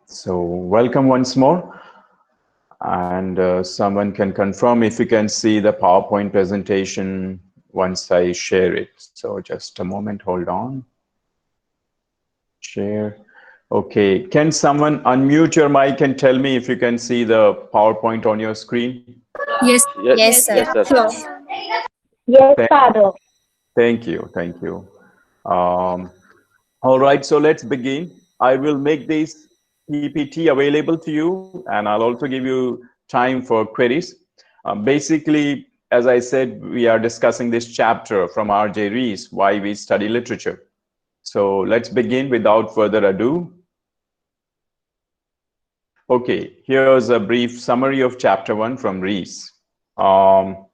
So welcome once more, and someone can confirm if you can see the PowerPoint presentation once I share it. So just a moment, hold on. Share. Okay, can someone unmute your mic and tell me if you can see the PowerPoint on your screen? Yes, Yes, yes, sir. yes, sir. Sure. Yes, Thank, Father. thank you, thank you. Um, all right, so let's begin. I will make this PPT available to you, and I'll also give you time for queries. Basically, as I said, we are discussing this chapter from R.J. Rees, Why We Study Literature. So let's begin without further ado. Okay, here's a brief summary of chapter 1 from Rees. Um,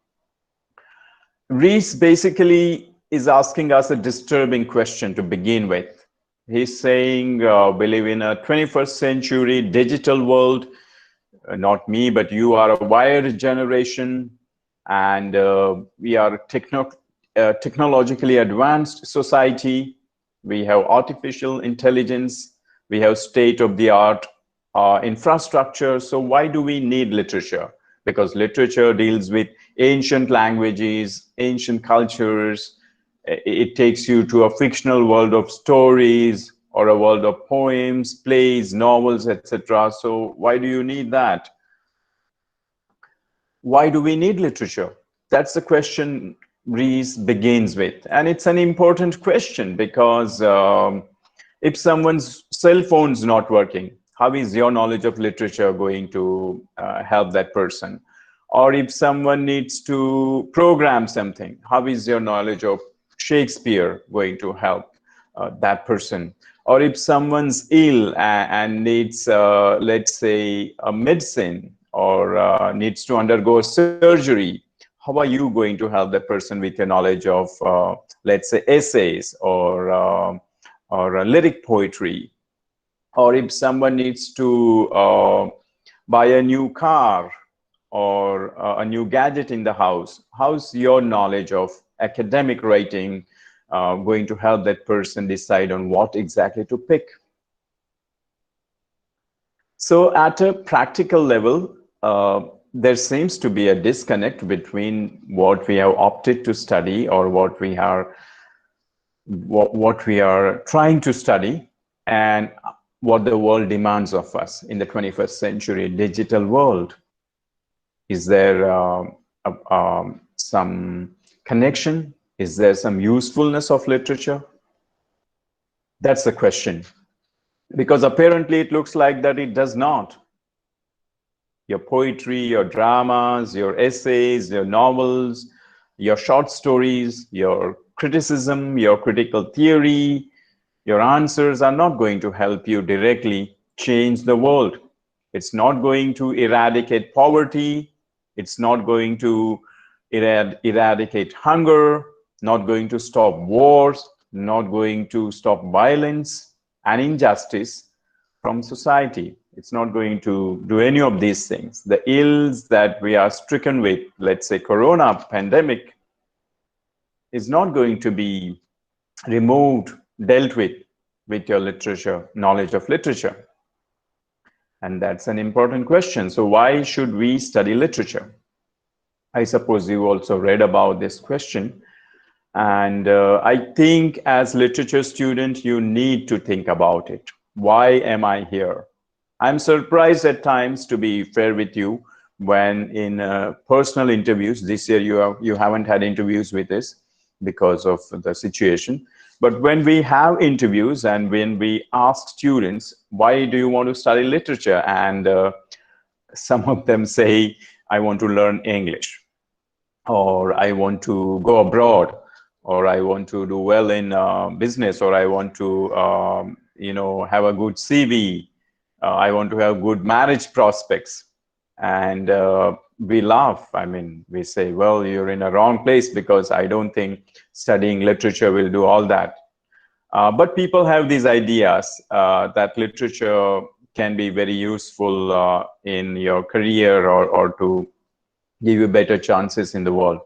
Rees basically is asking us a disturbing question to begin with. He's saying, we live in a 21st century digital world. Not me, but you are a wired generation, and we are a technologically advanced society. We have artificial intelligence. We have state-of-the-art infrastructure. So why do we need literature? Because literature deals with ancient languages, ancient cultures. It takes you to a fictional world of stories or a world of poems, plays, novels, etc. So why do you need that? Why do we need literature? That's the question Rees begins with. And it's an important question because if someone's cell phone's not working, how is your knowledge of literature going to help that person? Or if someone needs to program something, how is your knowledge of Shakespeare going to help that person? Or if someone's ill and needs, let's say, a medicine or needs to undergo surgery, how are you going to help that person with your knowledge of, let's say, essays or lyric poetry? Or if someone needs to buy a new car or a new gadget in the house, how's your knowledge of academic writing going to help that person decide on what exactly to pick? So at a practical level, there seems to be a disconnect between what we have opted to study or what we are trying to study and what the world demands of us in the 21st century digital world. Is there some connection? Is there some usefulness of literature? That's the question. Because apparently it looks like that it does not. Your poetry, your dramas, your essays, your novels, your short stories, your criticism, your critical theory, your answers are not going to help you directly change the world. It's not going to eradicate poverty. It's not going to eradicate hunger, not going to stop wars, not going to stop violence and injustice from society. It's not going to do any of these things. The ills that we are stricken with, let's say corona pandemic, is not going to be removed, dealt with your literature, knowledge of literature. And that's an important question. So why should we study literature? I suppose you also read about this question. And I think as literature student, you need to think about it. Why am I here? I'm surprised at times, to be fair with you, when in personal interviews, this year you haven't had interviews with us because of the situation. But when we have interviews and when we ask students, why do you want to study literature? And some of them say, I want to learn English, or I want to go abroad, or I want to do well in business, or I want to, have a good CV. I want to have good marriage prospects. And we laugh. I mean, we say, well, you're in a wrong place because I don't think studying literature will do all that. But people have these ideas that literature can be very useful in your career or to give you better chances in the world.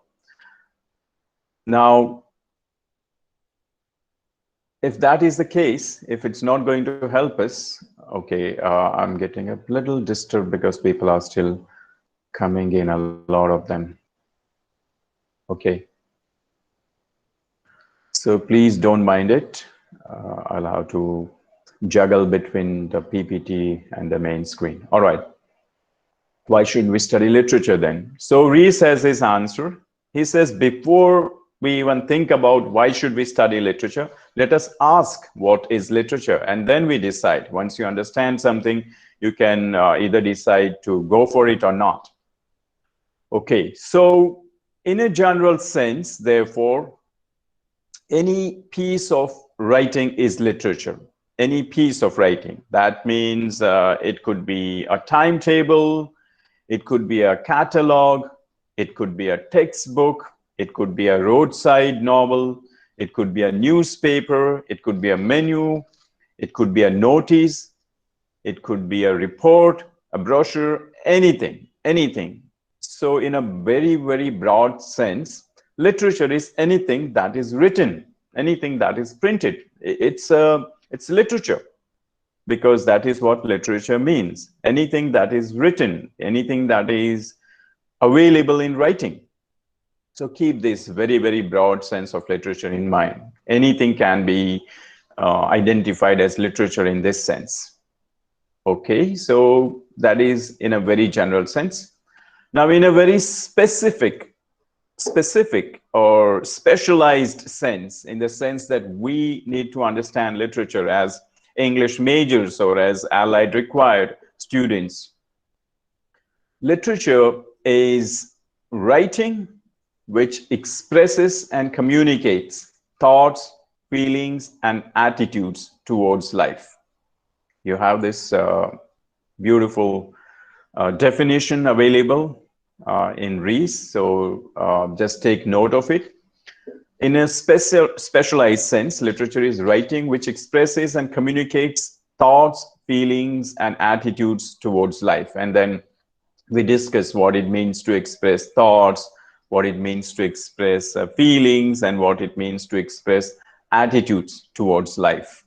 Now, if that is the case, if it's not going to help us, okay, I'm getting a little disturbed because people are still coming in, a lot of them. Okay. So please don't mind it. I'll have to juggle between the PPT and the main screen. All right. Why should we study literature then? So Rees has his answer. He says, before we even think about why should we study literature, let us ask what is literature, and then we decide. Once you understand something, you can either decide to go for it or not. Okay, so in a general sense, therefore, any piece of writing is literature. Any piece of writing. That means it could be a timetable, it could be a catalog, it could be a textbook, it could be a roadside novel, it could be a newspaper, it could be a menu, it could be a notice, it could be a report, a brochure, anything, anything. So in a very, very broad sense, literature is anything that is written, anything that is printed. It's literature, because that is what literature means. Anything that is written, anything that is available in writing. So keep this very, very broad sense of literature in mind. Anything can be identified as literature in this sense. Okay, so that is in a very general sense. Now, in a very specific or specialized sense, in the sense that we need to understand literature as English majors or as allied required students, literature is writing which expresses and communicates thoughts, feelings, and attitudes towards life. You have this beautiful definition available in Rees, so just take note of it. In a specialized sense, literature is writing which expresses and communicates thoughts, feelings, and attitudes towards life. And then we discuss what it means to express thoughts, what it means to express feelings, and what it means to express attitudes towards life.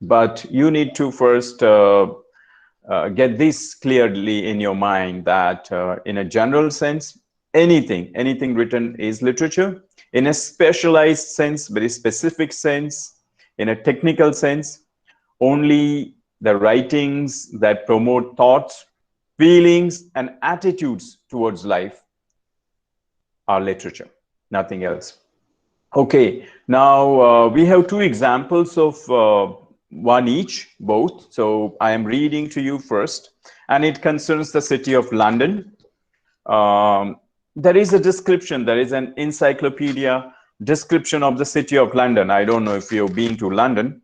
But you need to first get this clearly in your mind that in a general sense, anything written is literature. In a specialized sense, very specific sense, in a technical sense, only the writings that promote thoughts, feelings, and attitudes towards life are literature, nothing else. Okay, now we have two examples of one each, both. So I am reading to you first, and it concerns the city of London. There is a description, there is an encyclopedia description of the city of London. I don't know if you've been to London.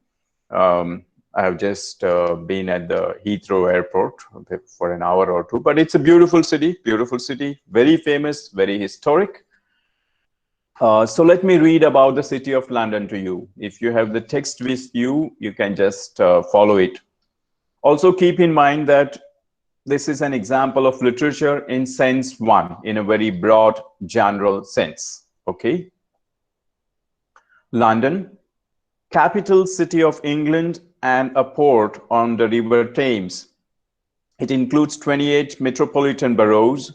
I have just been at the Heathrow airport for an hour or two, but it's a beautiful city, very famous, very historic. So let me read about the city of London to you. If you have the text with you, you can just follow it. Also keep in mind that this is an example of literature in sense one, in a very broad general sense. Okay. London, capital city of England and a port on the River Thames. It includes 28 metropolitan boroughs.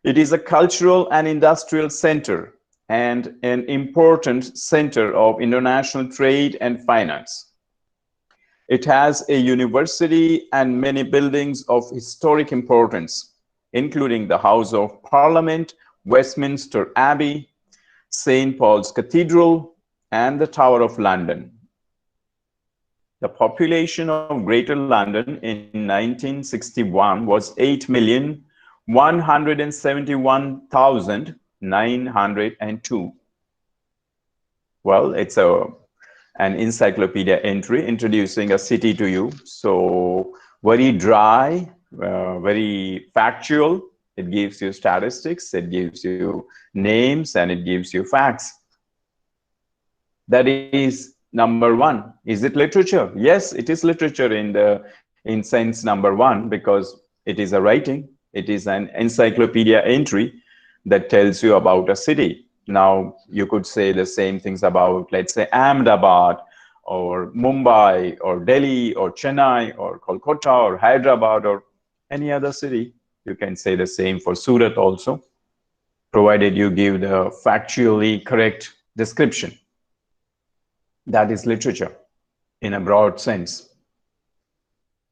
It is a cultural and industrial center and an important center of international trade and finance. It has a university and many buildings of historic importance, including the House of Parliament, Westminster Abbey, St. Paul's Cathedral, and the Tower of London. The population of Greater London in 1961 was 8,171,902. Well, it's an encyclopedia entry introducing a city to you. So very dry, very factual. It gives you statistics, it gives you names, and it gives you facts. That is number one. Is it literature? Yes, it is literature in sense number one, because it is a writing. It is an encyclopedia entry that tells you about a city. Now, you could say the same things about, let's say, Ahmedabad or Mumbai or Delhi or Chennai or Kolkata or Hyderabad or any other city. You can say the same for Surat also, provided you give the factually correct description. That is literature in a broad sense.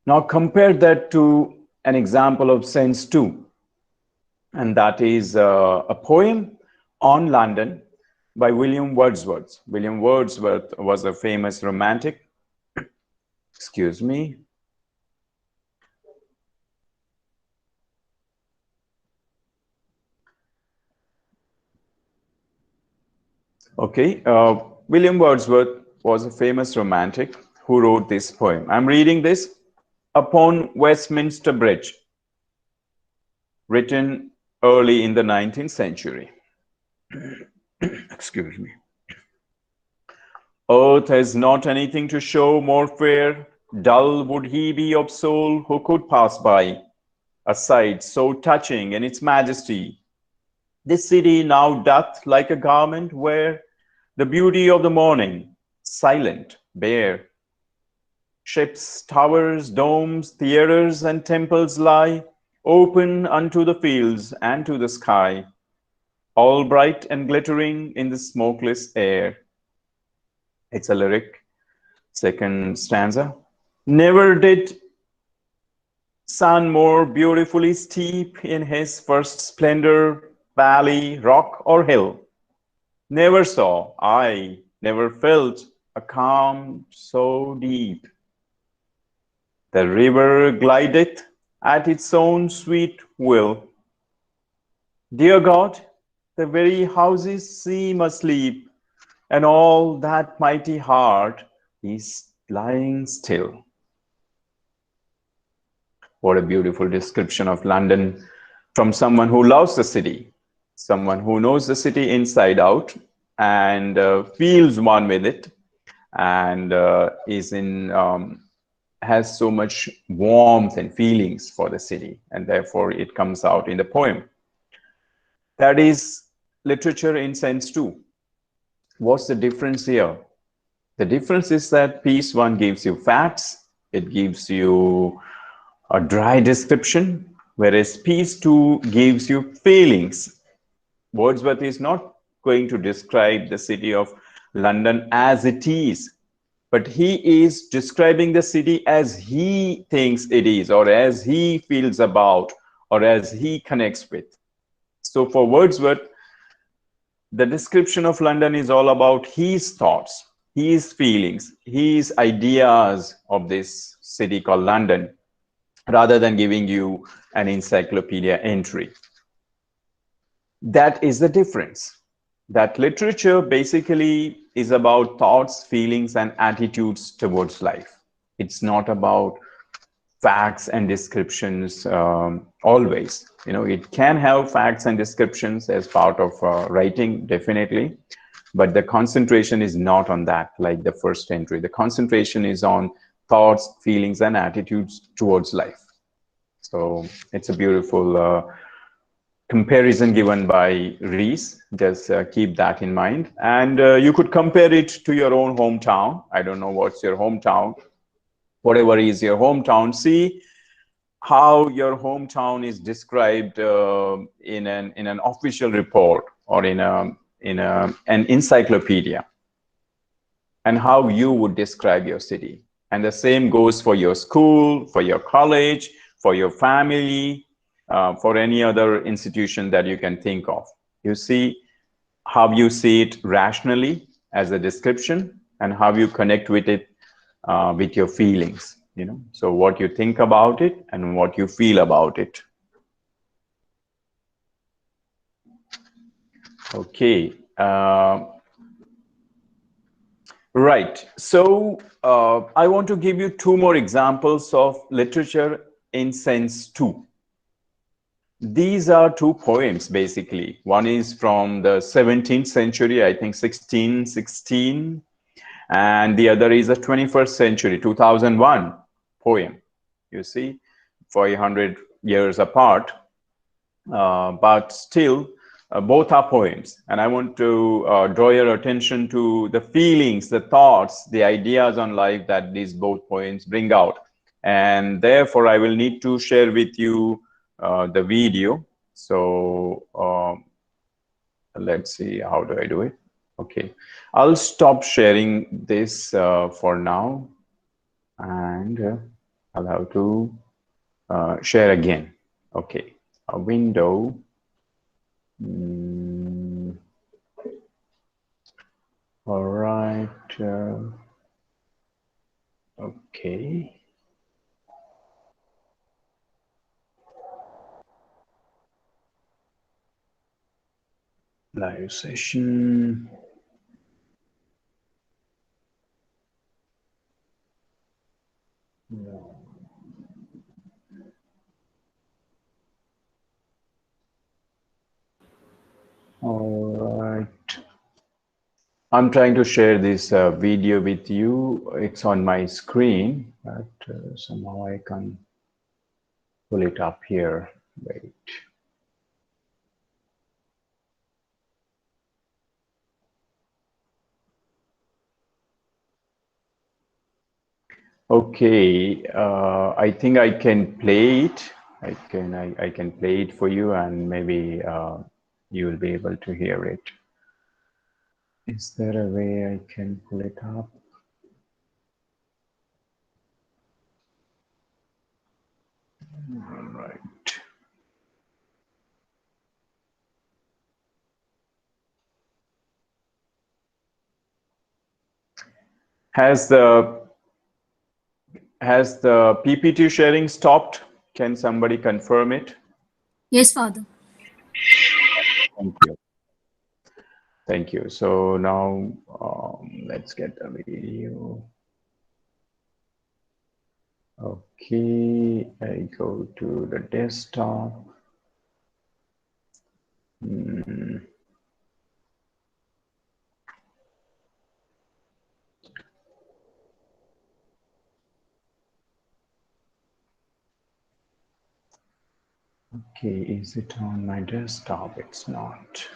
Now compare that to an example of sense 2, and that is a poem on London by William Wordsworth. William Wordsworth was a famous romantic. Excuse me. Okay, William Wordsworth was a famous romantic who wrote this poem. I'm reading this. Upon Westminster Bridge, written early in the 19th century. Excuse me. Earth has not anything to show more fair, dull would he be of soul who could pass by, a sight so touching in its majesty. This city now doth like a garment wear the beauty of the morning, silent, bare. Ships, towers, domes, theatres, and temples lie open unto the fields and to the sky, all bright and glittering in the smokeless air. It's a lyric, second stanza. Never did sun more beautifully steep in his first splendor, valley, rock, or hill. Never saw, I never felt a calm so deep. The river glideth at its own sweet will. Dear God, the very houses seem asleep, and all that mighty heart is lying still. What a beautiful description of London from someone who loves the city, someone who knows the city inside out and feels one with it, and has so much warmth and feelings for the city, and therefore it comes out in the poem. That is literature in sense 2. What's the difference here? The difference is that piece 1 gives you facts, it gives you a dry description, whereas piece 2 gives you feelings. Wordsworth is not going to describe the city of London as it is, but he is describing the city as he thinks it is, or as he feels about, or as he connects with. So for Wordsworth, the description of London is all about his thoughts, his feelings, his ideas of this city called London, rather than giving you an encyclopedia entry. That is the difference. That literature basically is about thoughts, feelings, and attitudes towards life. It's not about facts and descriptions always. You know, it can have facts and descriptions as part of writing, definitely, but the concentration is not on that, like the first entry. The concentration is on thoughts, feelings, and attitudes towards life. So it's a beautiful comparison given by Rees. Just keep that in mind. And you could compare it to your own hometown. I don't know what's your hometown. Whatever is your hometown, see how your hometown is described in an official report or in an encyclopedia, and how you would describe your city. And the same goes for your school, for your college, for your family, for any other institution that you can think of. You see how you see it rationally as a description, and how you connect with it with your feelings, you know. So what you think about it and what you feel about it. Okay. Right. So I want to give you 2 more examples of literature in sense 2. These are 2 poems, basically. One is from the 17th century, I think 1616, and the other is a 21st century, 2001 poem. You see, 400 years apart, but still both are poems, and I want to draw your attention to the feelings, the thoughts, the ideas on life that these both poems bring out. And therefore, I will need to share with you the video. So let's see, how do I do it? Okay, I'll stop sharing this for now, and I'll have to share again. Okay, a window. All right. Okay. Live session. All right. I'm trying to share this video with you. It's on my screen, but somehow I can't pull it up here. Wait. Okay, I think I can play it. I can play it for you, and maybe you will be able to hear it. Is there a way I can pull it up? All right. Has the PPT sharing stopped? Can somebody confirm it? Yes, Father. Thank you. Thank you. So now let's get the video. Okay, I go to the desktop. Okay, is it on my desktop? It's not.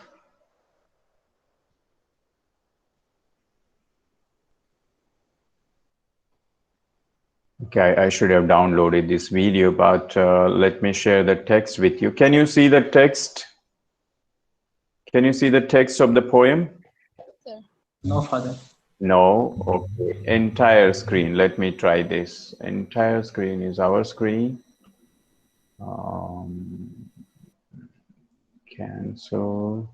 Okay, I should have downloaded this video, but let me share the text with you. Can you see the text? Can you see the text of the poem? No, Father. No, okay. Entire screen. Let me try this. Entire screen is our screen. Cancel.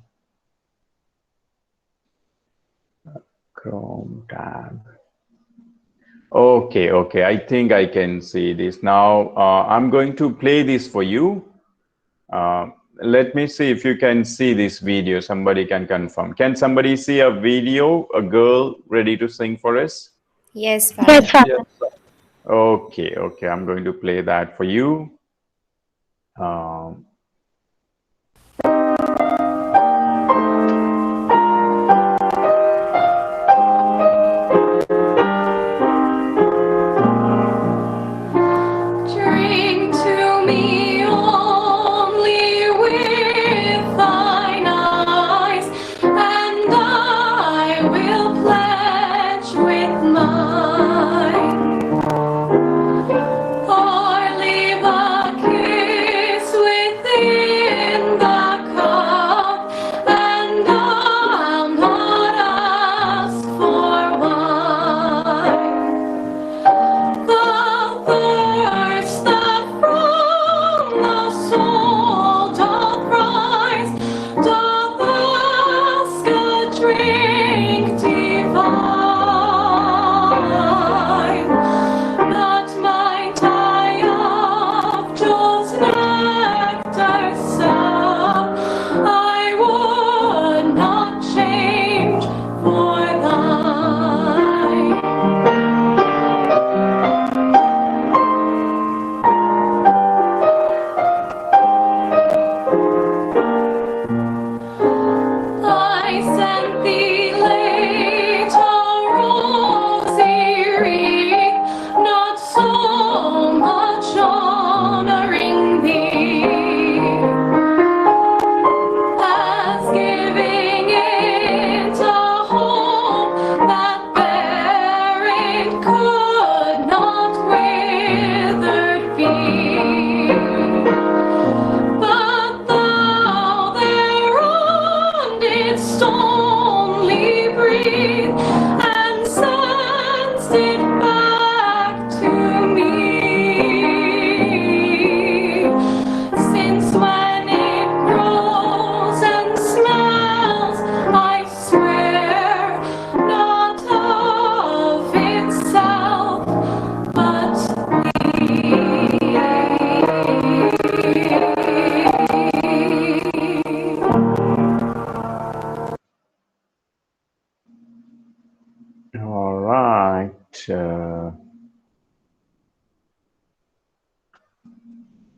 Chrome tab. Okay, okay. I think I can see this now. I'm going to play this for you. Let me see if you can see this video. Somebody can confirm. Can somebody see a video, a girl ready to sing for us? Yes, Father. Yes. Okay, okay. I'm going to play that for you. Um, Drink to me only with thine eyes, and I will pledge with mine. Or leave a kiss with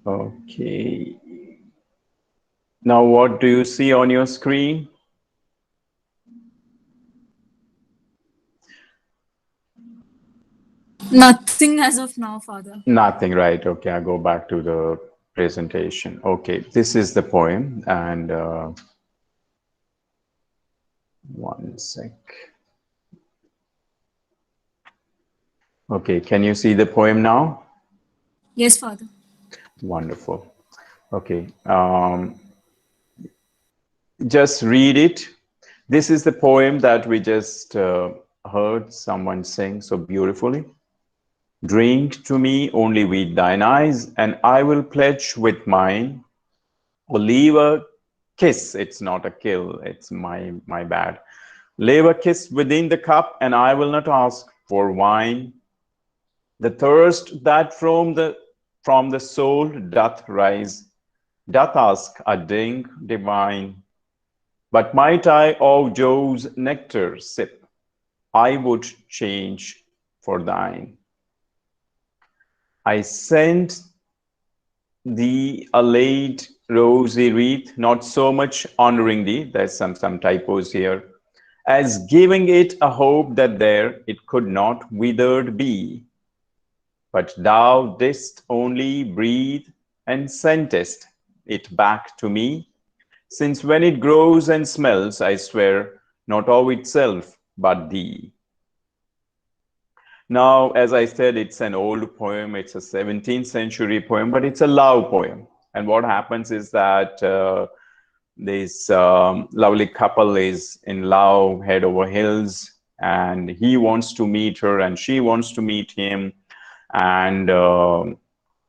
Okay. Now, what do you see on your screen? Nothing as of now, Father. Nothing, right? Okay, I'll go back to the presentation. Okay, this is the poem, and one sec. Okay, can you see the poem now? Yes, Father. Wonderful. Okay, just read it. This is the poem that we just heard someone sing so beautifully. Drink to me only with thine eyes, and I will pledge with mine. Or leave a kiss. It's not a kill. It's my bad. Leave a kiss within the cup, and I will not ask for wine. The thirst that from the soul doth rise, doth ask a drink divine. But might I of joy's nectar sip, I would change for thine. I sent thee a late rosy wreath, not so much honoring thee, there's some typos here, as giving it a hope that there it could not withered be. But thou didst only breathe and sentest it back to me, since when it grows and smells, I swear, not of itself, but thee. Now, as I said, it's an old poem. It's a 17th century poem, but it's a love poem. And what happens is that this lovely couple is in love, head over heels, and he wants to meet her and she wants to meet him. And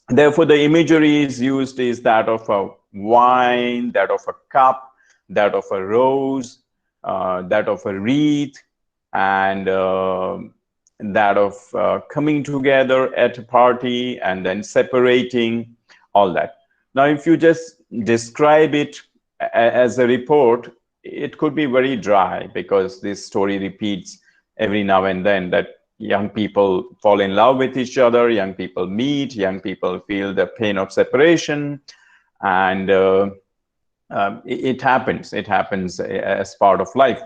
therefore, the imagery is used is that of a wine, that of a cup, that of a rose, that of a wreath, and that of coming together at a party and then separating, all that. Now, if you just describe it as a report, it could be very dry because this story repeats every now and then that young people fall in love with each other, young people meet, young people feel the pain of separation, and it happens. It happens as part of life.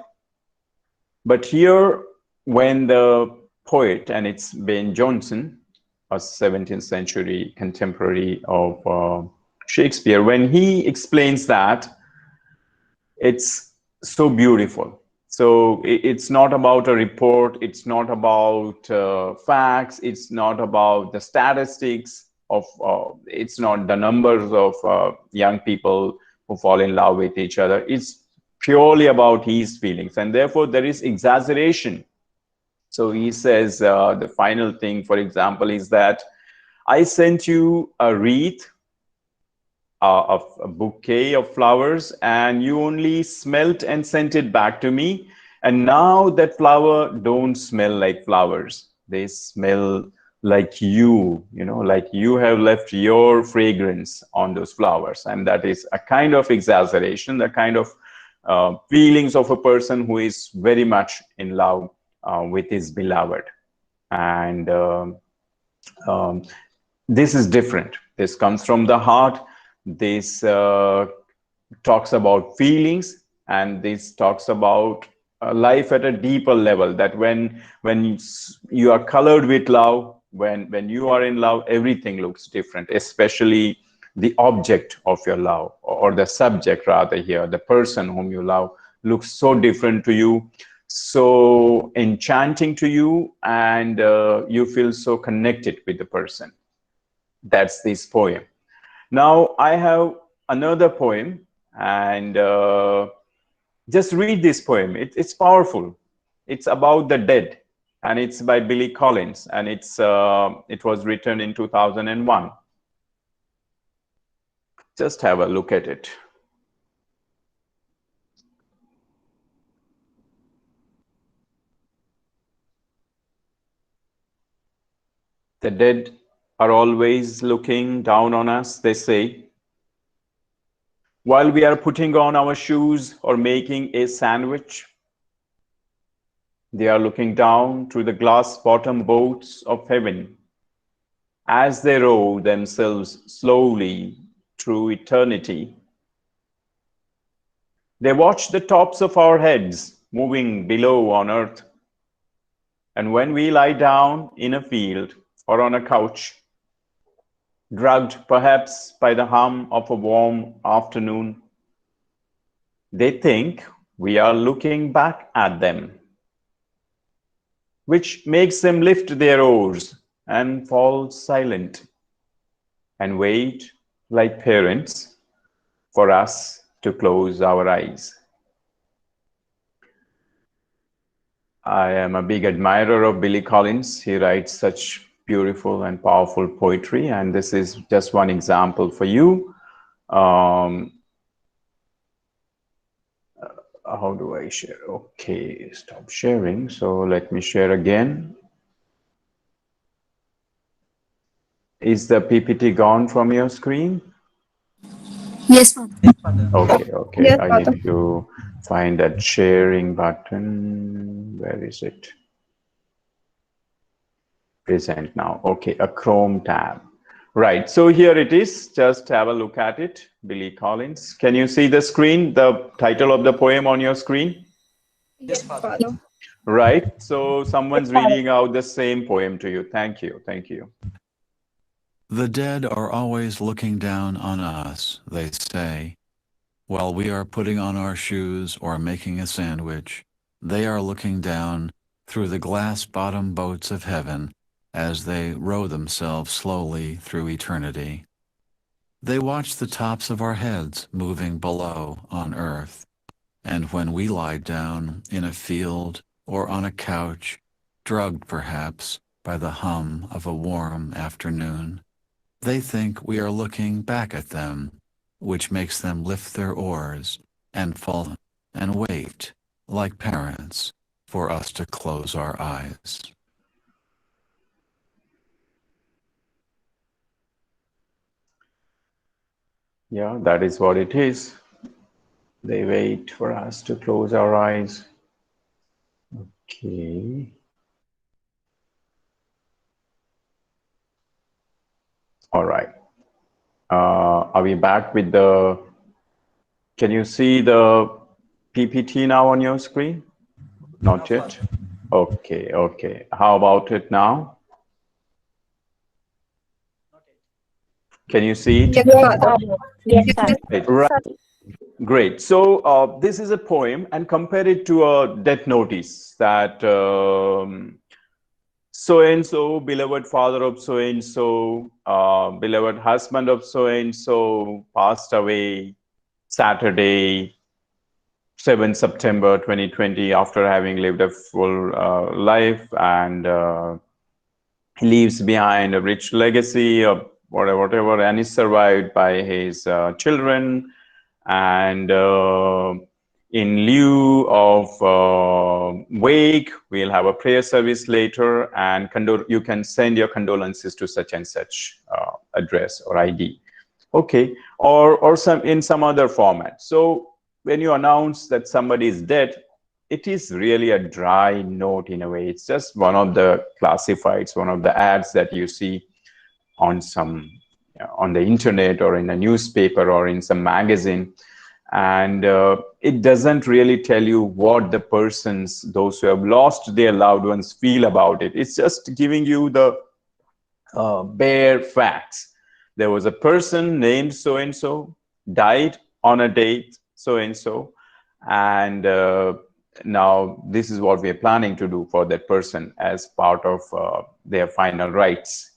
But here, when the poet, and it's Ben Jonson, a 17th century contemporary of Shakespeare, when he explains that, it's so beautiful. So it's not about a report, it's not about facts, it's not about the statistics of, it's not the numbers of young people who fall in love with each other. It's purely about his feelings, and therefore there is exaggeration. So he says the final thing, for example, is that I sent you a wreath of a bouquet of flowers, and you only smelt and sent it back to me. And now that flower don't smell like flowers. They smell like you know, like you have left your fragrance on those flowers. And that is a kind of exaggeration, the kind of feelings of a person who is very much in love with his beloved. And this is different. This comes from the heart. This talks about feelings, and this talks about life at a deeper level, that when you are colored with love, when you are in love, everything looks different, especially the object of your love, or the subject rather here, the person whom you love looks so different to you, so enchanting to you, and you feel so connected with the person. That's this poem. Now I have another poem, and just read this poem. It's powerful. It's about the dead, and it's by Billy Collins, and it was written in 2001. Just have a look at it. The dead are always looking down on us, they say, while we are putting on our shoes or making a sandwich. They are looking down through the glass bottom boats of heaven, as they row themselves slowly through eternity. They watch the tops of our heads moving below on earth. And when we lie down in a field or on a couch, drugged perhaps by the hum of a warm afternoon, they think we are looking back at them, which makes them lift their oars and fall silent and wait like parents for us to close our eyes. I am a big admirer of Billy Collins. He writes such beautiful and powerful poetry, and this is just one example for you. How do I share? Okay, stop sharing. So let me share again. Is the PPT gone from your screen? Yes, Father. Yes, Father. Okay. Yes, I Father. need to find that sharing button. Where is it? Present now. Okay, a Chrome tab. Right, so here it is. Just have a look at it. Billy Collins. Can you see the screen, the title of the poem on your screen? Yes, Father. Father. Right, so someone's reading out the same poem to you. Thank you, thank you. The dead are always looking down on us, they say. While we are putting on our shoes or making a sandwich, they are looking down through the glass-bottom boats of heaven as they row themselves slowly through eternity. They watch the tops of our heads moving below on earth, and when we lie down in a field or on a couch, drugged perhaps by the hum of a warm afternoon, they think we are looking back at them, which makes them lift their oars and fall and wait, like parents, for us to close our eyes. Yeah, that is what it is. They wait for us to close our eyes. Okay. All right. Are we back with the, can you see the PPT now on your screen? Not No, yet? Father. Okay, okay. How about it now? Can you see it? Yes, Father. Yes, Yes, Father. Right. Great. So this is a poem, and compare it to a death notice that so and so, beloved father of so and so, beloved husband of so and so, passed away Saturday, 7th September 2020, after having lived a full life, and he leaves behind a rich legacy of whatever, and is survived by his children. And in lieu of wake, we'll have a prayer service later, and you can send your condolences to such and such address or ID. Okay, or in some other format. So when you announce that somebody is dead, it is really a dry note in a way. It's just one of the classifieds, one of the ads that you see on on the internet or in a newspaper or in some magazine. And it doesn't really tell you what the persons, those who have lost their loved ones, feel about it. It's just giving you the bare facts. There was a person named so-and-so, died on a date so-and-so, and now this is what we are planning to do for that person as part of their final rites.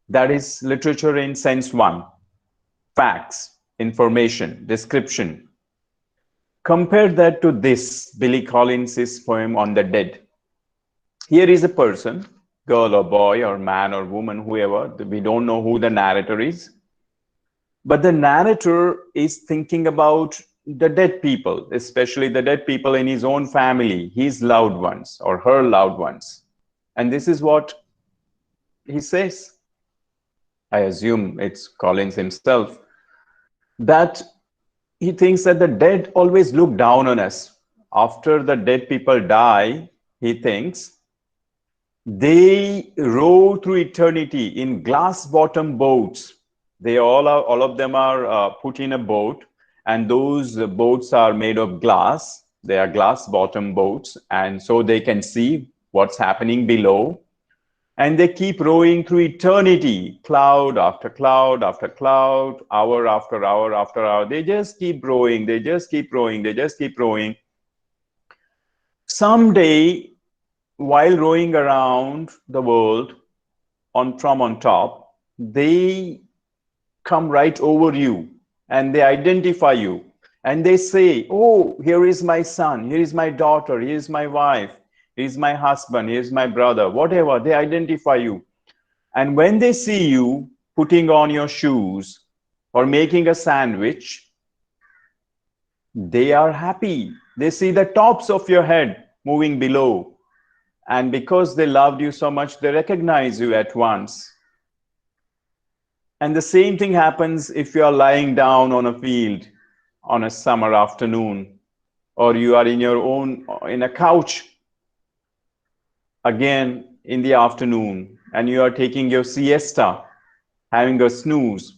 That is literature in sense one. Facts, information, description. Compare that to this, Billy Collins's poem on the dead. Here is a person, girl or boy or man or woman, whoever, we don't know who the narrator is. But the narrator is thinking about the dead people, especially the dead people in his own family, his loved ones or her loved ones. And this is what he says. I assume it's Collins himself, that he thinks that the dead always look down on us. After the dead people die, he thinks They row through eternity in glass bottom boats. They all of them are put in a boat, and those boats are made of glass. They are glass bottom boats, and so they can see what's happening below. And they keep rowing through eternity, cloud after cloud after cloud, hour after hour after hour. They just keep rowing, they just keep rowing, they just keep rowing. Someday, while rowing around the world from on top, they come right over you and they identify you and they say, oh, here is my son, here is my daughter, here is my wife, here is my husband, here is my brother, whatever. They identify you. And when they see you putting on your shoes or making a sandwich, they are happy. They see the tops of your head moving below. And because they loved you so much, they recognize you at once. And the same thing happens if you are lying down on a field on a summer afternoon, or you are in a couch again in the afternoon, and you are taking your siesta, having a snooze.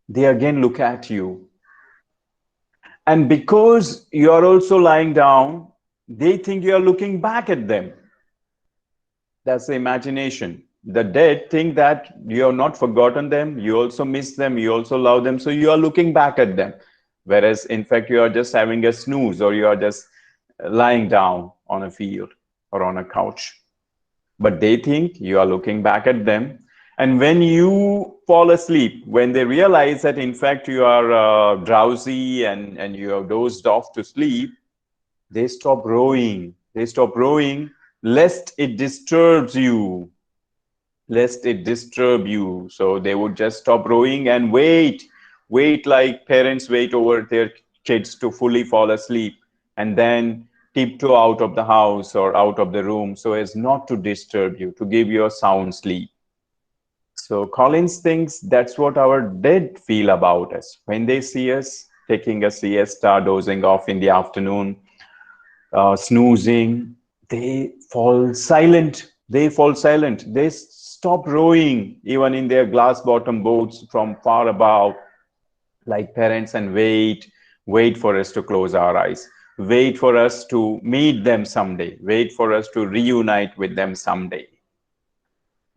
They again look at you. And because you are also lying down, they think you are looking back at them. That's the imagination. The dead think that you have not forgotten them, you also miss them, you also love them, so you are looking back at them. Whereas in fact, you are just having a snooze, or you are just lying down on a field or on a couch. But they think you are looking back at them. And when you fall asleep, when they realize that in fact you are drowsy and you have dozed off to sleep, they stop rowing. They stop rowing lest it disturbs you. Lest it disturb you. So they would just stop rowing and wait like parents wait over their kids to fully fall asleep, and then tiptoe out of the house or out of the room so as not to disturb you, to give you a sound sleep. So Collins thinks that's what our dead feel about us. When they see us taking a siesta, dozing off in the afternoon, snoozing, they fall silent. They fall silent. They stop rowing, even in their glass bottom boats from far above, like parents, and wait for us to close our eyes, wait for us to meet them someday, wait for us to reunite with them someday.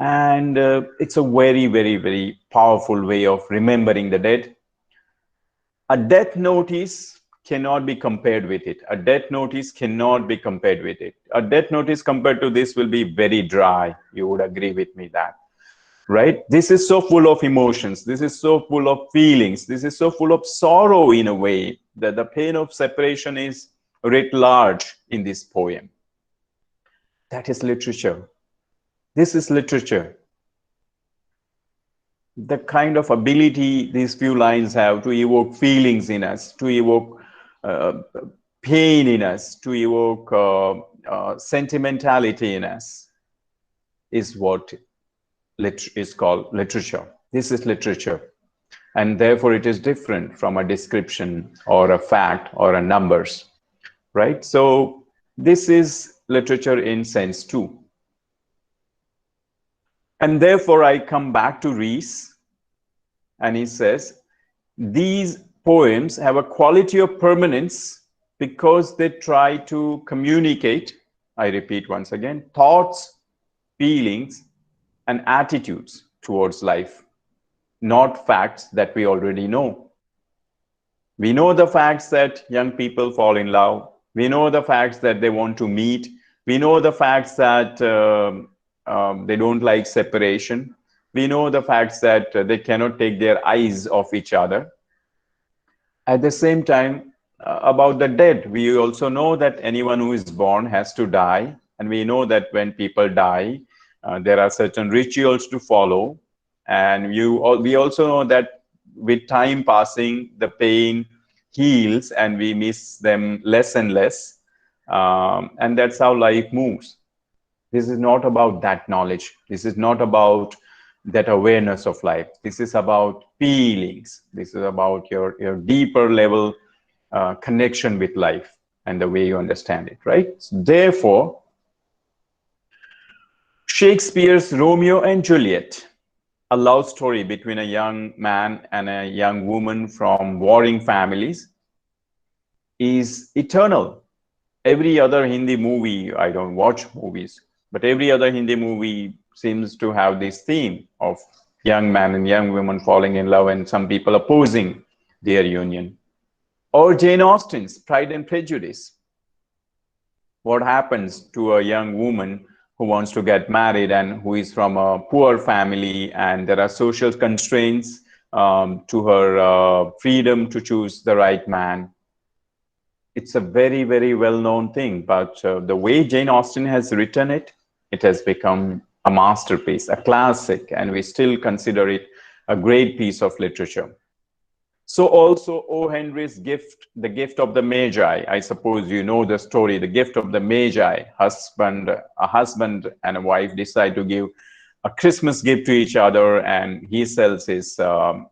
And it's a very, very, very powerful way of remembering the dead. A death notice cannot be compared with it. A death notice cannot be compared with it. A death notice compared to this will be very dry. You would agree with me that, right? This is so full of emotions. This is so full of feelings. This is so full of sorrow in a way that the pain of separation is writ large in this poem. That is literature. This is literature. The kind of ability these few lines have to evoke feelings in us, to evoke pain in us, to evoke sentimentality in us, is what is called literature. This is literature. And therefore it is different from a description or a fact or a numbers, right? So this is literature in sense two. And therefore I come back to Rees, and he says, these poems have a quality of permanence because they try to communicate, I repeat once again, thoughts, feelings, and attitudes towards life, not facts that we already know. We know the facts that young people fall in love. We know the facts that they want to meet. We know the facts that they don't like separation. We know the facts that they cannot take their eyes off each other. At the same time, about the dead, we also know that anyone who is born has to die. And we know that when people die, there are certain rituals to follow. And we also know that with time passing, the pain heals and we miss them less and less. And that's how life moves. This is not about that knowledge. This is not about that awareness of life. This is about feelings. This is about your deeper level connection with life and the way you understand it, right? So therefore, Shakespeare's Romeo and Juliet, a love story between a young man and a young woman from warring families, is eternal. Every other Hindi movie, I don't watch movies, but every other Hindi movie seems to have this theme of young man and young woman falling in love and some people opposing their union. Or Jane Austen's Pride and Prejudice. What happens to a young woman who wants to get married and who is from a poor family, and there are social constraints to her freedom to choose the right man. It's a very, very well-known thing, but the way Jane Austen has written it, it has become a masterpiece, a classic, and we still consider it a great piece of literature. So also O. Henry's Gift, The Gift of the Magi. I suppose you know the story, The Gift of the Magi. A husband and a wife decide to give a Christmas gift to each other, and he sells his, I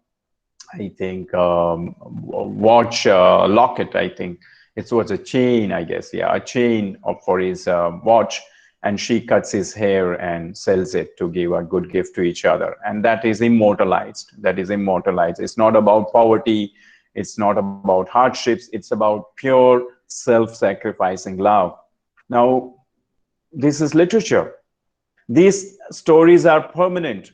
think, watch locket, I think. It was a chain, I guess, yeah, a chain for his watch, and she cuts his hair and sells it to give a good gift to each other. And that is immortalized. That is immortalized. It's not about poverty. It's not about hardships. It's about pure self-sacrificing love. Now, this is literature. These stories are permanent.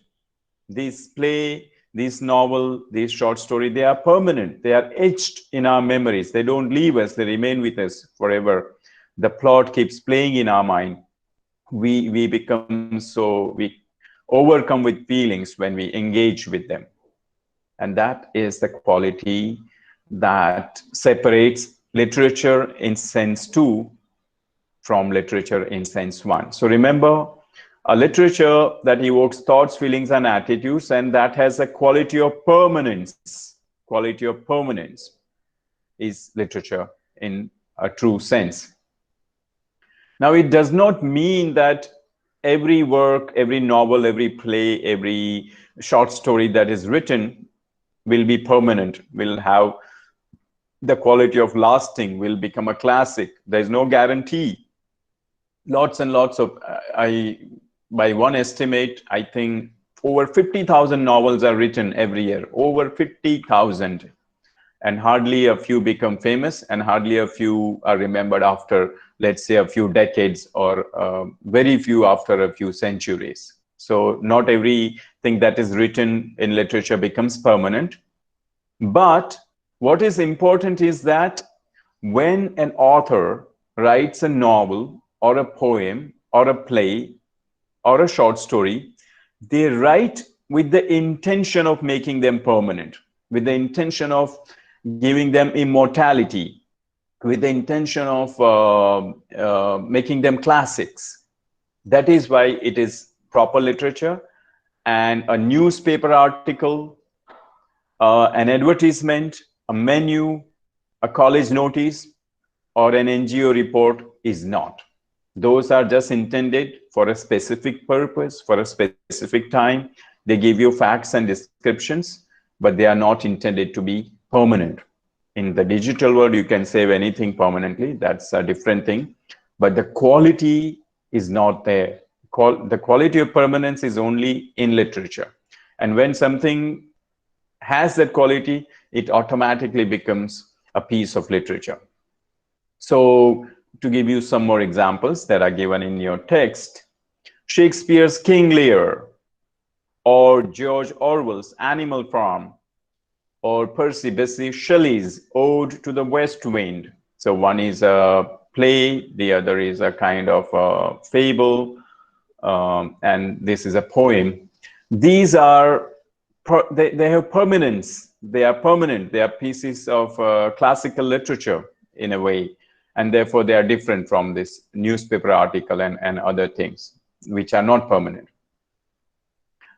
These play, these novel, these short story, they are permanent. They are etched in our memories. They don't leave us. They remain with us forever. The plot keeps playing in our mind. We overcome with feelings when we engage with them. And that is the quality that separates literature in sense 2 from literature in sense 1. So remember, a literature that evokes thoughts, feelings, and attitudes, and that has a quality of permanence. Quality of permanence is literature in a true sense. Now, it does not mean that every work, every novel, every play, every short story that is written will be permanent, will have the quality of lasting, will become a classic. There's no guarantee. Lots and lots of, by one estimate, I think over 50,000 novels are written every year, over 50,000. And hardly a few become famous, and hardly a few are remembered after, let's say, a few decades, or very few after a few centuries. So not everything that is written in literature becomes permanent. But what is important is that when an author writes a novel or a poem or a play or a short story, they write with the intention of making them permanent, with the intention of giving them immortality, with the intention of making them classics. That is why it is proper literature. And a newspaper article, an advertisement, a menu, a college notice, or an NGO report is not. Those are just intended for a specific purpose, for a specific time. They give you facts and descriptions, but they are not intended to be permanent. In the digital world, you can save anything permanently. That's a different thing. But the quality is not there. The quality of permanence is only in literature. And when something has that quality, it automatically becomes a piece of literature. So to give you some more examples that are given in your text, Shakespeare's King Lear, or George Orwell's Animal Farm, or Percy Bysshe Shelley's Ode to the West Wind. So one is a play, the other is a kind of a fable, and this is a poem. These are, they have permanence. They are permanent. They are pieces of classical literature in a way. And therefore, they are different from this newspaper article and other things, which are not permanent.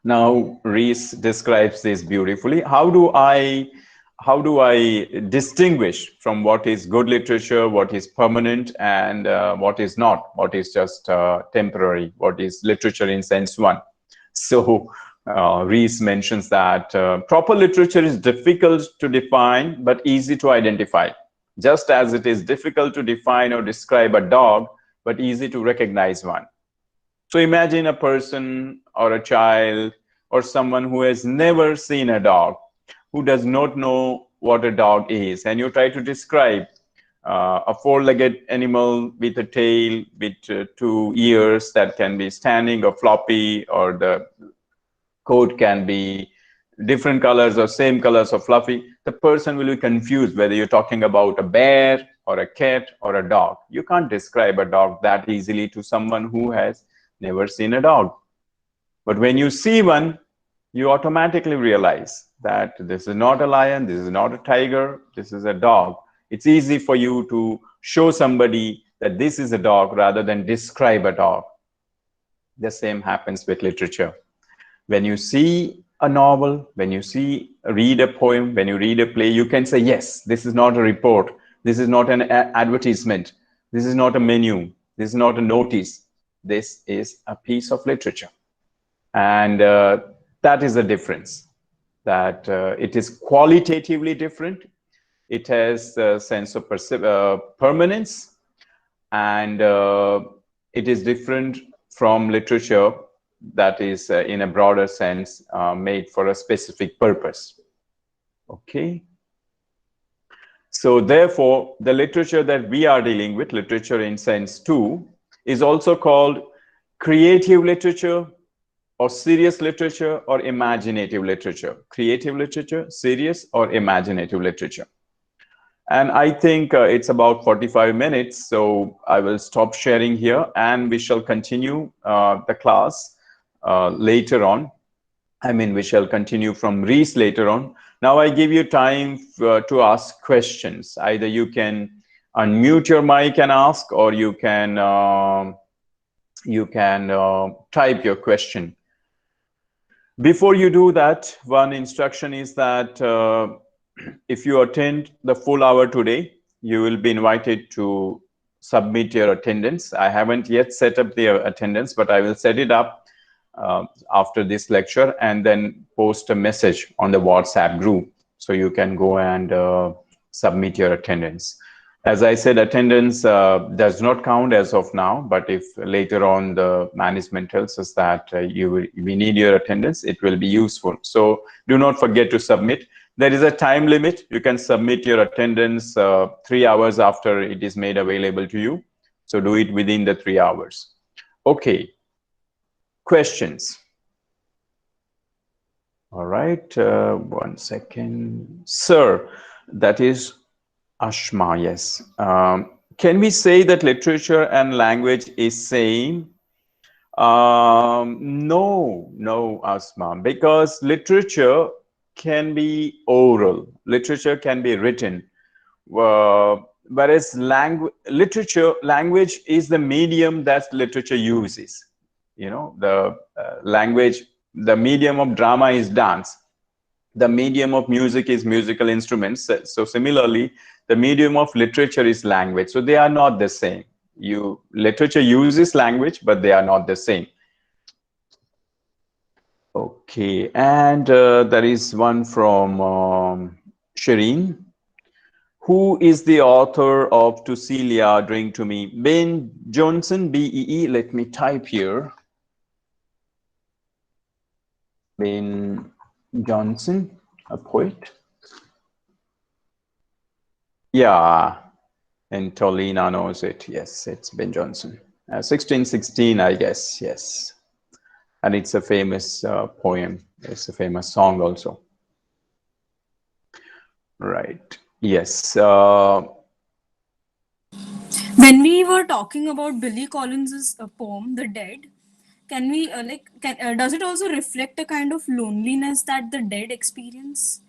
Now, Rees describes this beautifully. How do I distinguish from what is good literature, what is permanent, and what is not, what is just temporary, what is literature in sense 1? So Rees mentions that proper literature is difficult to define, but easy to identify. Just as it is difficult to define or describe a dog, but easy to recognize one. So imagine a person or a child or someone who has never seen a dog, who does not know what a dog is, and you try to describe a four-legged animal with a tail, with two ears that can be standing or floppy, or the coat can be different colors or same colors or fluffy. The person will be confused whether you're talking about a bear or a cat or a dog. You can't describe a dog that easily to someone who has never seen a dog. But when you see one, you automatically realize that this is not a lion, this is not a tiger, this is a dog. It's easy for you to show somebody that this is a dog rather than describe a dog. The same happens with literature. When you see a novel, when you read a poem, when you read a play, you can say, yes, this is not a report, this is not an advertisement, this is not a menu, this is not a notice, this is a piece of literature. And that is the difference, that it is qualitatively different. It has a sense of permanence, and it is different from literature that is in a broader sense made for a specific purpose. Okay. So therefore, the literature that we are dealing with, literature in sense 2, is also called creative literature, or serious literature, or imaginative literature. Creative literature, serious, or imaginative literature. And I think it's about 45 minutes, so I will stop sharing here, and we shall continue the class later on. I mean, we shall continue from Rees later on. Now I give you time to ask questions. Either you can unmute your mic and ask, or you can type your question. Before you do that, one instruction is that if you attend the full hour today, you will be invited to submit your attendance. I haven't yet set up the attendance, but I will set it up after this lecture, and then post a message on the WhatsApp group, so you can go and submit your attendance. As I said, attendance does not count as of now, but if later on the management tells us that we need your attendance, it will be useful. So do not forget to submit. There is a time limit. You can submit your attendance 3 hours after it is made available to you. So do it within the 3 hours. Okay. Questions? All right. 1 second. Sir, that is Ashma, yes. Can we say that literature and language is same? No, Asma, because literature can be oral, literature can be written, whereas language is the medium that literature uses. You know, the language, the medium of drama is dance. The medium of music is musical instruments. So similarly, the medium of literature is language. So they are not the same. Literature uses language, but they are not the same. Okay, and there is one from Shireen. Who is the author of To Celia, Drink to Me? Ben Jonson, B-E-E. Let me type here. Ben Jonson, a poet. Yeah, and Tolina knows it. Yes, it's Ben Jonson. 1616, I guess. Yes, and it's a famous poem. It's a famous song also. Right. Yes. When we were talking about Billy Collins's poem, The Dead, can we does it also reflect a kind of loneliness that the dead experience?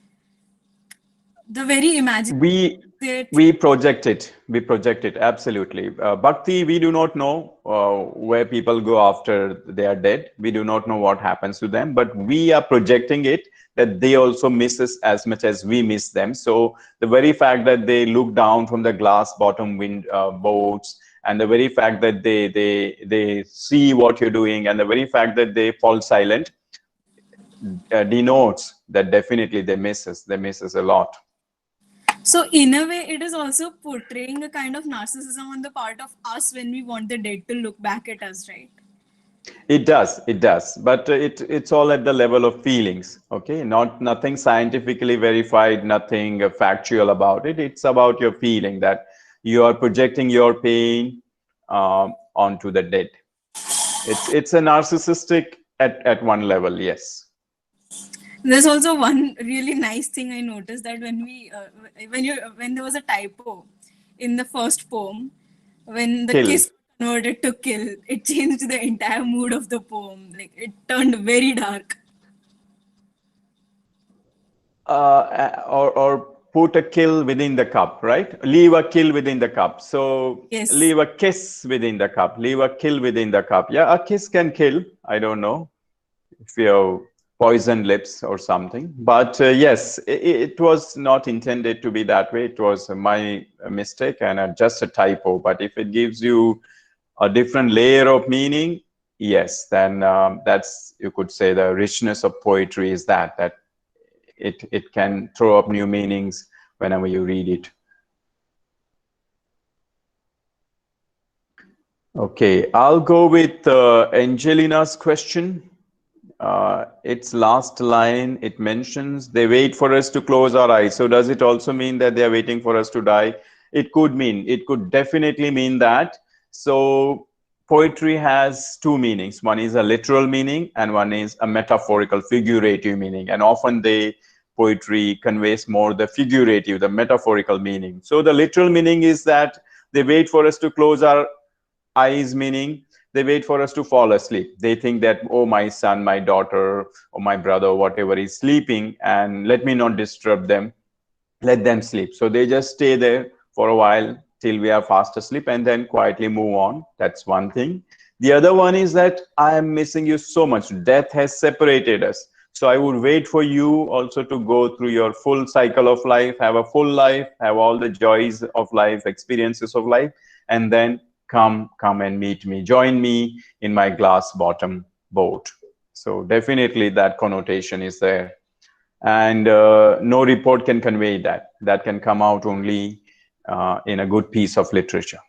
The very we project it absolutely. Bhakti, we do not know where people go after they are dead. We do not know what happens to them, but we are projecting it that they also miss us as much as we miss them. So the very fact that they look down from the glass bottom boats, and the very fact that they see what you're doing, and the very fact that they fall silent denotes that definitely they miss us a lot. So in a way, it is also portraying a kind of narcissism on the part of us when we want the dead to look back at us, right? It does, but it's all at the level of feelings. Okay, nothing scientifically verified, nothing factual about it. It's about your feeling that you are projecting your pain onto the dead. It's a narcissistic at one level. Yes. There's also one really nice thing I noticed, that when there was a typo in the first poem, when the Kill. kiss converted to kill, it changed the entire mood of the poem. Like it turned very dark. Or put a kill within the cup, right? Leave a kill within the cup. So Yes. leave a kiss within the cup. Leave a kill within the cup. Yeah, a kiss can kill. I don't know if you have poisoned lips or something. But yes, it was not intended to be that way. It was my mistake and just a typo. But if it gives you a different layer of meaning, yes, then that's, you could say, the richness of poetry is that it can throw up new meanings whenever you read it. Okay, I'll go with Angelina's question. Its last line, it mentions they wait for us to close our eyes. So does it also mean that they are waiting for us to die? It could definitely mean that. So poetry has two meanings. One is a literal meaning and one is a metaphorical, figurative meaning. And often poetry conveys more the figurative, the metaphorical meaning. So the literal meaning is that they wait for us to close our eyes, meaning they wait for us to fall asleep. They think that, oh, my son, my daughter, or my brother, whatever is sleeping, and let me not disturb them. Let them sleep. So they just stay there for a while till we are fast asleep and then quietly move on. That's one thing. The other one is that I am missing you so much. Death has separated us. So I would wait for you also to go through your full cycle of life, have a full life, have all the joys of life, experiences of life, and then come and meet me, join me in my glass bottom boat. So definitely that connotation is there, and no report can convey that. That can come out only in a good piece of literature.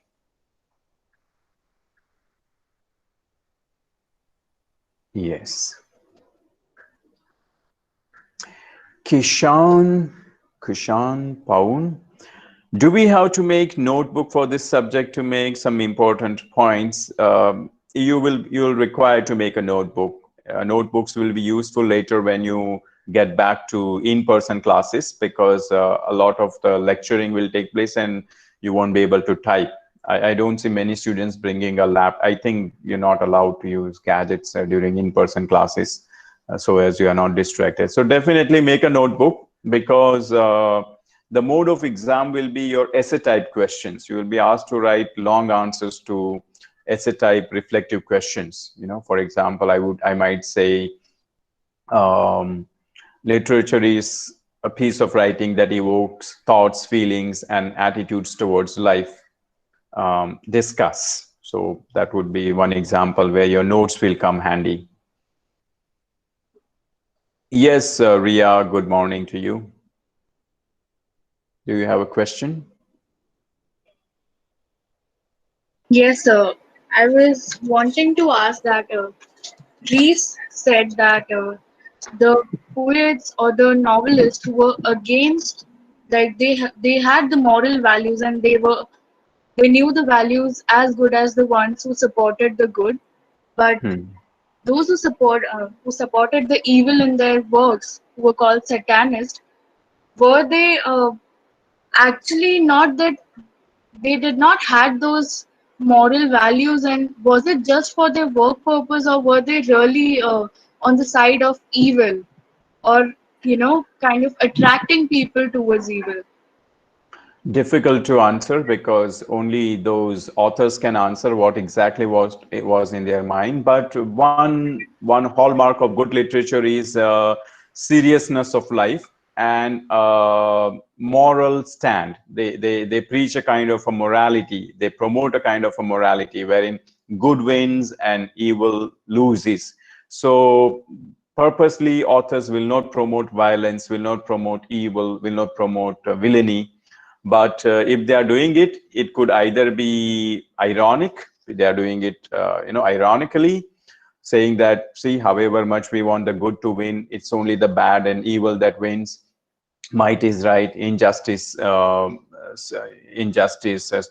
Yes. Kishan Paun, do we have to make notebook for this subject to make some important points? You'll require to make a notebook. Notebooks will be useful later when you get back to in-person classes, because a lot of the lecturing will take place and you won't be able to type. I don't see many students bringing a lap. I think you're not allowed to use gadgets during in-person classes, so as you are not distracted. So definitely make a notebook, because the mode of exam will be your essay type questions. You will be asked to write long answers to essay type reflective questions. For example, I might say, literature is a piece of writing that evokes thoughts, feelings, and attitudes towards life. Discuss. So that would be one example where your notes will come handy. Yes, Ria, good morning to you. Do you have a question? Yes, sir. I was wanting to ask that Rees said that the poets or the novelists were against, like they had the moral values and they knew the values as good as the ones who supported the good, but those who supported the evil in their works, who were called satanists, were they actually not that they did not had those moral values, and was it just for their work purpose, or were they really on the side of evil, or kind of attracting people towards evil? Difficult to answer, because only those authors can answer what exactly was in their mind. But one hallmark of good literature is seriousness of life and moral stand. They preach a kind of a morality. They promote a kind of a morality wherein good wins and evil loses. So purposely, authors will not promote violence, will not promote evil, will not promote villainy. But if they are doing it, it could either be ironic. They are doing it, ironically, saying that, see, however much we want the good to win, it's only the bad and evil that wins. Might is right, injustice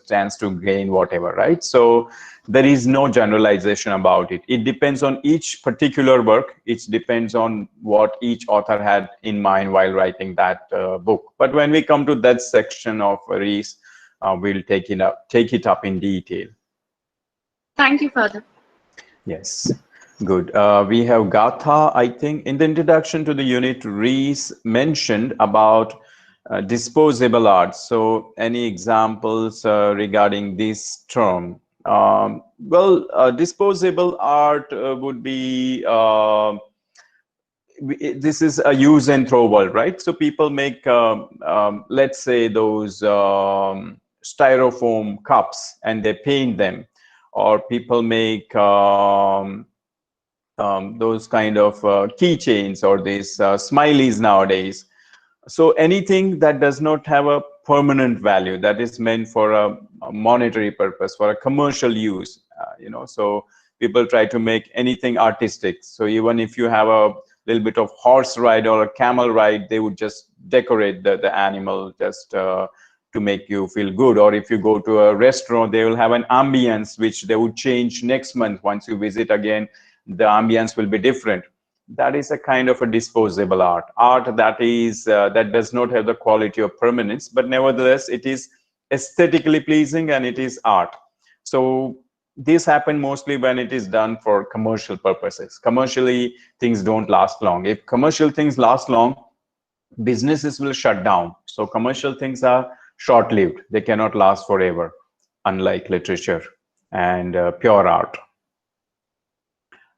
stands to gain whatever, right? So there is no generalization about it. It depends on each particular work. It depends on what each author had in mind while writing that book. But when we come to that section of Rees, we'll take it up in detail. Thank you, Father. Yes, good. We have Gatha, I think, in the introduction to the unit, Rees mentioned about disposable art. So, any examples regarding this term? Disposable art would be this is a use and throw world, right? So people make, let's say, those styrofoam cups and they paint them, or people make those kind of keychains or these smileys nowadays. So anything that does not have a permanent value, that is meant for a monetary purpose, for a commercial use, so people try to make anything artistic. So even if you have a little bit of horse ride or a camel ride, they would just decorate the animal just to make you feel good. Or if you go to a restaurant, they will have an ambience which they would change next month. Once you visit again, the ambience will be different. That is a kind of a disposable art that is that does not have the quality of permanence, but nevertheless it is aesthetically pleasing and it is art. So this happens mostly when it is done for commercial purposes. Commercially, things don't last long. If commercial things last long, businesses will shut down. So commercial things are short-lived. They cannot last forever, unlike literature and pure art.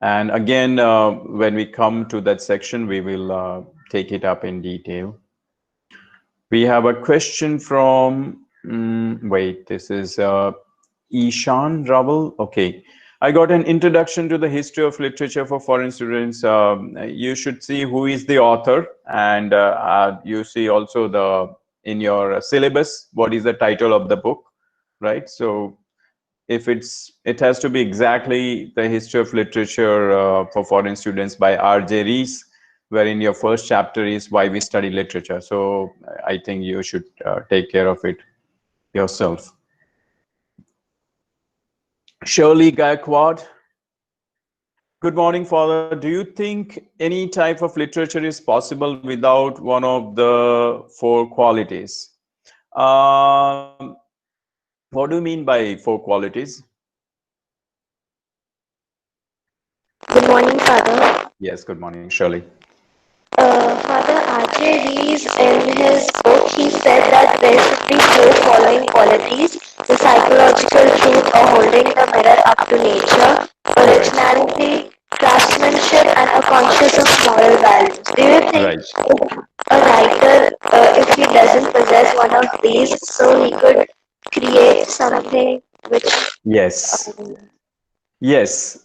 And again, when we come to that section, we will take it up in detail. We have a question from, this is Ishan Raval. Okay. I got an introduction to the history of literature for foreign students. You should see who is the author, and you see also in your syllabus, what is the title of the book, right? So if it has to be exactly the history of literature for foreign students by R.J. Rees, wherein your first chapter is why we study literature. So I think you should take care of it yourself. Shirley Gaikwad. Good morning, Father. Do you think any type of literature is possible without one of the four qualities? What do you mean by four qualities? Good morning, Father. Yes, good morning, Shirley. Father, R.J. Rees, in his book, he said that there should be four following qualities: the psychological truth or holding the mirror up to nature, originality, craftsmanship, and a conscious of moral values. Do you think if a writer, if he doesn't possess one of these, so he could create something which... Yes. Yes.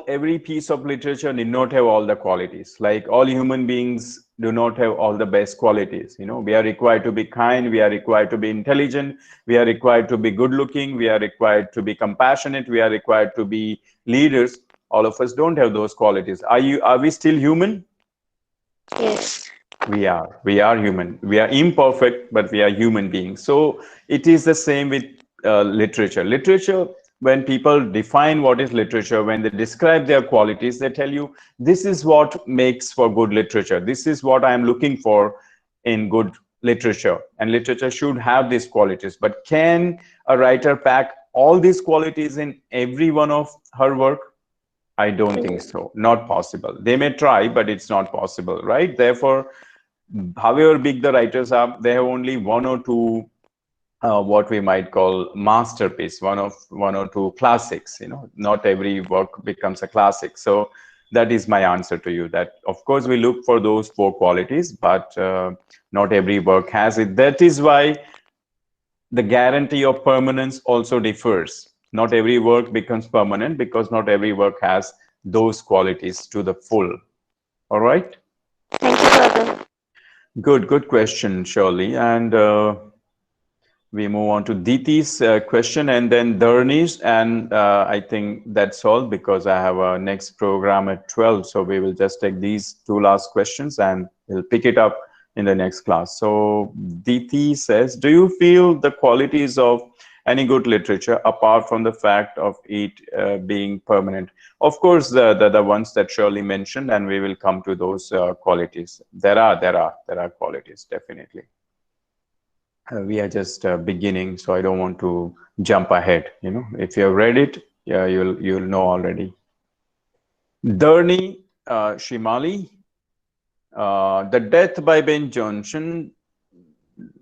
Every piece of literature did not have all the qualities. Like all human beings do not have all the best qualities. We are required to be kind. We are required to be intelligent. We are required to be good looking. We are required to be compassionate. We are required to be leaders. All of us don't have those qualities. Are we still human? Yes. We are human. We are imperfect, but we are human beings. So it is the same with literature. Literature, when people define what is literature, when they describe their qualities, they tell you, this is what makes for good literature. This is what I am looking for in good literature. And literature should have these qualities. But can a writer pack all these qualities in every one of her work? I don't think so. Not possible. They may try, but it's not possible, right? Therefore, however big the writers are, they have only one or two what we might call masterpiece, one or two classics. Not every work becomes a classic. So that is my answer to you, that of course we look for those four qualities, but not every work has it. That is why the guarantee of permanence also differs. Not every work becomes permanent because not every work has those qualities to the full. All right? Thank you, Father. Good question, Shirley. And we move on to Diti's question and then Dharni's, and I think that's all because I have a next program at 12. So we will just take these two last questions and we'll pick it up in the next class. So Diti says, do you feel the qualities of any good literature apart from the fact of it being permanent? Of course, the ones that Shirley mentioned, and we will come to those qualities. There are qualities, definitely. We are just beginning, so I don't want to jump ahead. You know, if you have read it, yeah, you'll know already. Dharni Shimali, The Death by Ben Jonson.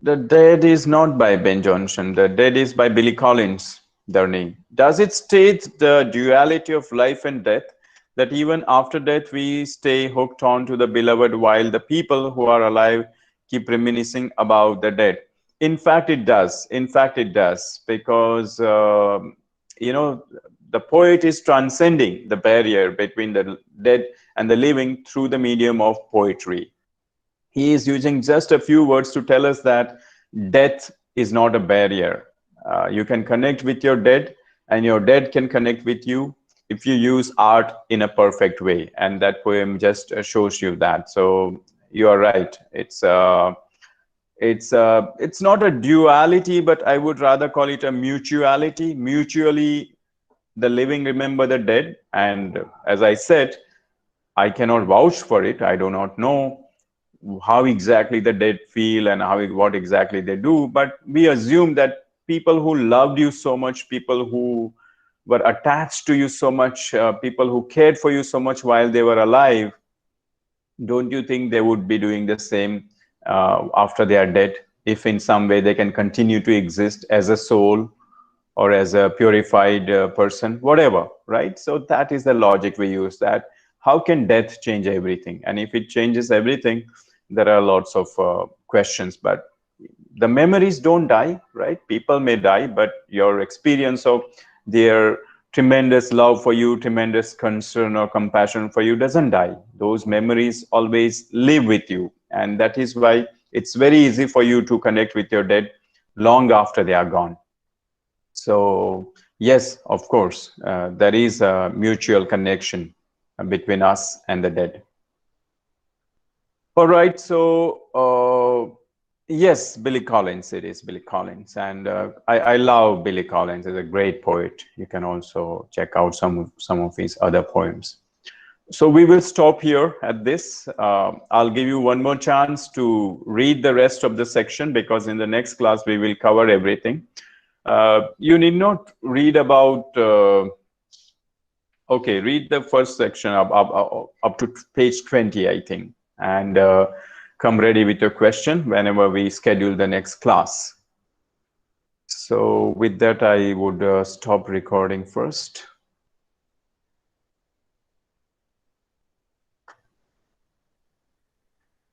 The Dead is not by Ben Jonson. The Dead is by Billy Collins. Dharni. Does it state the duality of life and death, that even after death we stay hooked on to the beloved while the people who are alive keep reminiscing about the dead? In fact, it does. In fact, it does, because you know, the poet is transcending the barrier between the dead and the living through the medium of poetry. He is using just a few words to tell us that death is not a barrier. You can connect with your dead, and your dead can connect with you if you use art in a perfect way. And that poem just shows you that. So you are right. It's not a duality, but I would rather call it a mutuality. Mutually, the living remember the dead. And as I said, I cannot vouch for it. I do not know how exactly the dead feel and what exactly they do. But we assume that people who loved you so much, people who were attached to you so much, people who cared for you so much while they were alive, don't you think they would be doing the same after they are dead, if in some way they can continue to exist as a soul or as a purified person, whatever, right? So that is the logic we use, that how can death change everything? And if it changes everything, there are lots of questions. But the memories don't die, right? People may die, but your experience of their tremendous love for you, tremendous concern or compassion for you doesn't die. Those memories always live with you. And that is why it's very easy for you to connect with your dead long after they are gone. So yes, of course, there is a mutual connection between us and the dead. All right, so yes, Billy Collins, it is Billy Collins. And I love Billy Collins. He's a great poet. You can also check out some of his other poems. So we will stop here at this. I'll give you one more chance to read the rest of the section, because in the next class we will cover everything. You need not read about, okay, read the first section up to page 20, I think, and come ready with your question whenever we schedule the next class. So with that, I would stop recording first.